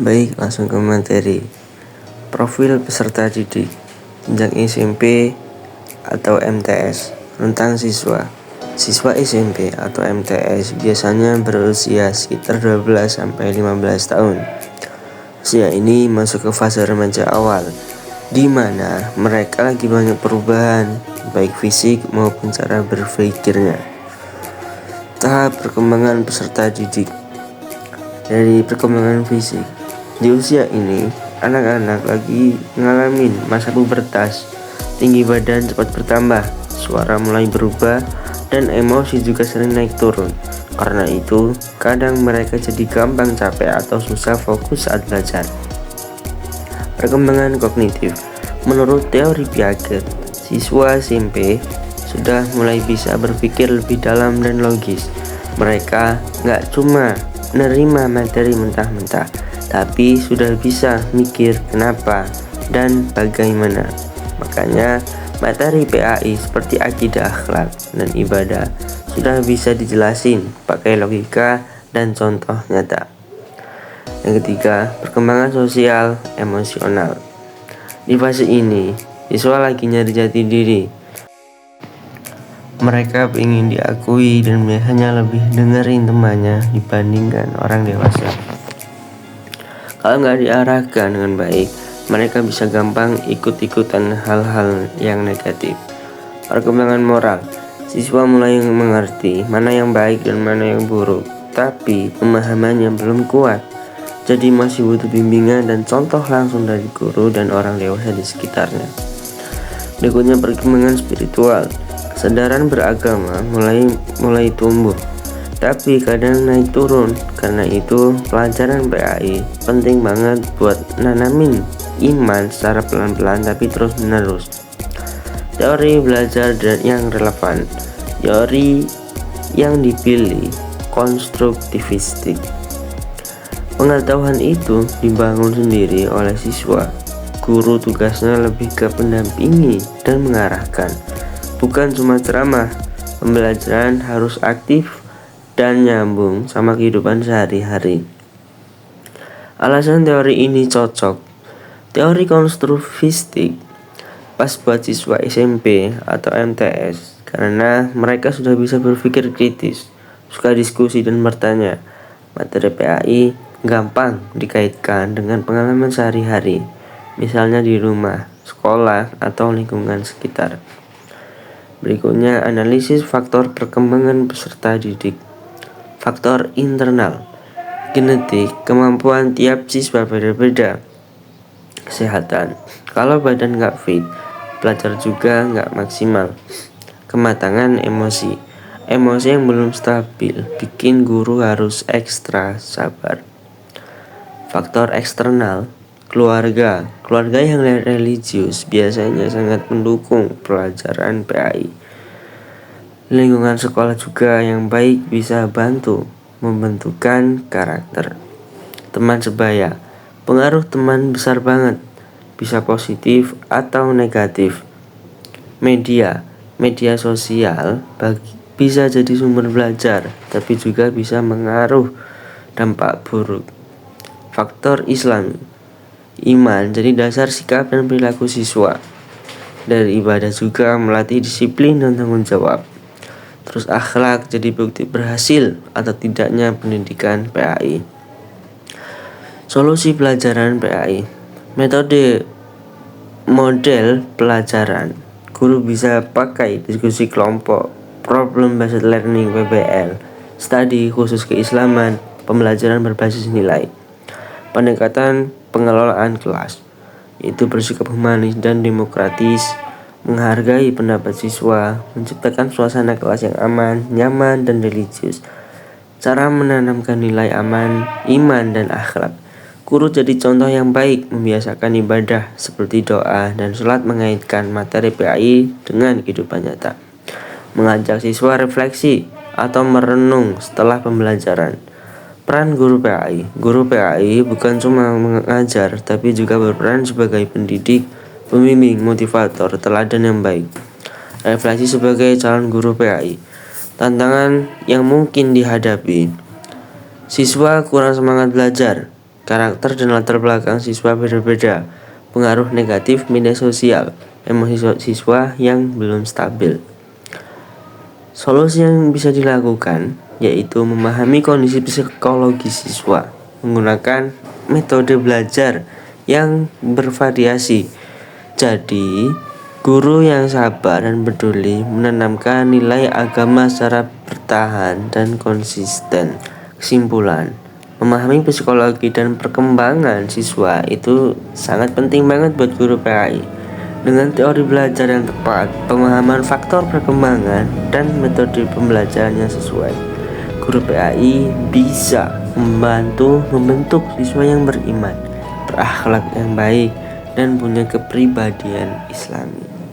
Baik, langsung ke materi. Profil peserta didik jenjang SMP atau MTS. Rentang siswa. Siswa SMP atau MTS biasanya berusia sekitar 12-15 tahun. Usia ini masuk ke fase remaja awal, di mana mereka lagi banyak perubahan, baik fisik maupun cara berpikirnya. Tahap perkembangan peserta didik. Dari perkembangan fisik, di usia ini anak-anak lagi ngalamin masa pubertas, tinggi badan cepat bertambah, suara mulai berubah, dan emosi juga sering naik turun. Karena itu, kadang mereka jadi gampang capek atau susah fokus saat belajar. Perkembangan kognitif. Menurut teori Piaget, siswa SMP sudah mulai bisa berpikir lebih dalam dan logis. Mereka nggak cuma menerima materi mentah-mentah, tapi sudah bisa mikir kenapa dan bagaimana. Makanya materi PAI seperti akidah, akhlak, dan ibadah sudah bisa dijelasin pakai logika dan contoh nyata. Yang ketiga, perkembangan sosial emosional. Di fase ini, siswa lagi nyari jati diri. Mereka ingin diakui dan biasanya lebih dengerin temannya dibandingkan orang dewasa. Kalau nggak diarahkan dengan baik, mereka bisa gampang ikut-ikutan hal-hal yang negatif. Perkembangan moral. Siswa mulai mengerti mana yang baik dan mana yang buruk, tapi pemahamannya belum kuat. Jadi masih butuh bimbingan dan contoh langsung dari guru dan orang dewasa di sekitarnya. Berikutnya perkembangan spiritual. Kesadaran beragama mulai tumbuh, tapi kadang naik turun. Karena itu pelajaran PAI penting banget buat nanamin iman secara pelan-pelan tapi terus menerus. Teori belajar dan yang relevan. Teori yang dipilih konstruktivistik. Pengetahuan itu dibangun sendiri oleh siswa. Guru tugasnya lebih ke pendampingi dan mengarahkan, bukan cuma ceramah. Pembelajaran harus aktif dan nyambung sama kehidupan sehari-hari. Alasan teori ini cocok. Teori konstruktivistik pas buat siswa SMP atau MTS karena mereka sudah bisa berpikir kritis, suka diskusi dan bertanya. Materi PAI gampang dikaitkan dengan pengalaman sehari-hari, misalnya di rumah, sekolah, atau lingkungan sekitar. Berikutnya, analisis faktor perkembangan peserta didik. Faktor internal. Genetik, kemampuan tiap siswa beda-beda. Kesehatan. Kalau badan nggak fit, belajar juga nggak maksimal. Kematangan emosi. Emosi yang belum stabil bikin guru harus ekstra sabar. Faktor eksternal. Keluarga yang religius biasanya sangat mendukung pelajaran PAI. Lingkungan sekolah juga yang baik bisa bantu membentukkan karakter. Teman sebaya. Pengaruh teman besar banget, bisa positif atau negatif. Media sosial bisa jadi sumber belajar, tapi juga bisa mengaruh dampak buruk. Faktor Islam. Iman jadi dasar sikap dan perilaku siswa. Dari ibadah juga melatih disiplin dan tanggung jawab. Terus akhlak jadi bukti berhasil atau tidaknya pendidikan PAI. Solusi pelajaran PAI. Model pelajaran. Guru bisa pakai diskusi kelompok, problem based learning PBL, studi khusus keislaman, pembelajaran berbasis nilai. Pendekatan pengelolaan kelas, yaitu bersikap humanis dan demokratis, menghargai pendapat siswa, menciptakan suasana kelas yang aman, nyaman, dan religius. Cara menanamkan nilai aman, iman, dan akhlak. Guru jadi contoh yang baik, membiasakan ibadah seperti doa dan sholat, mengaitkan materi PAI dengan kehidupan nyata. Mengajak siswa refleksi atau merenung setelah pembelajaran. Peran guru PAI. Guru PAI bukan cuma mengajar, tapi juga berperan sebagai pendidik, pembimbing, motivator, teladan yang baik. Refleksi sebagai calon guru PAI. Tantangan yang mungkin dihadapi. Siswa kurang semangat belajar, karakter dan latar belakang siswa berbeda, pengaruh negatif media sosial, emosi siswa yang belum stabil. Solusi yang bisa dilakukan yaitu memahami kondisi psikologi siswa, menggunakan metode belajar yang bervariasi. Jadi, guru yang sabar dan peduli menanamkan nilai agama secara bertahan dan konsisten. Kesimpulan, memahami psikologi dan perkembangan siswa itu sangat penting banget buat guru PAI. Dengan teori belajar yang tepat, pemahaman faktor perkembangan, dan metode pembelajaran yang sesuai, guru PAI bisa membantu membentuk siswa yang beriman, berakhlak yang baik, dan punya kepribadian Islami.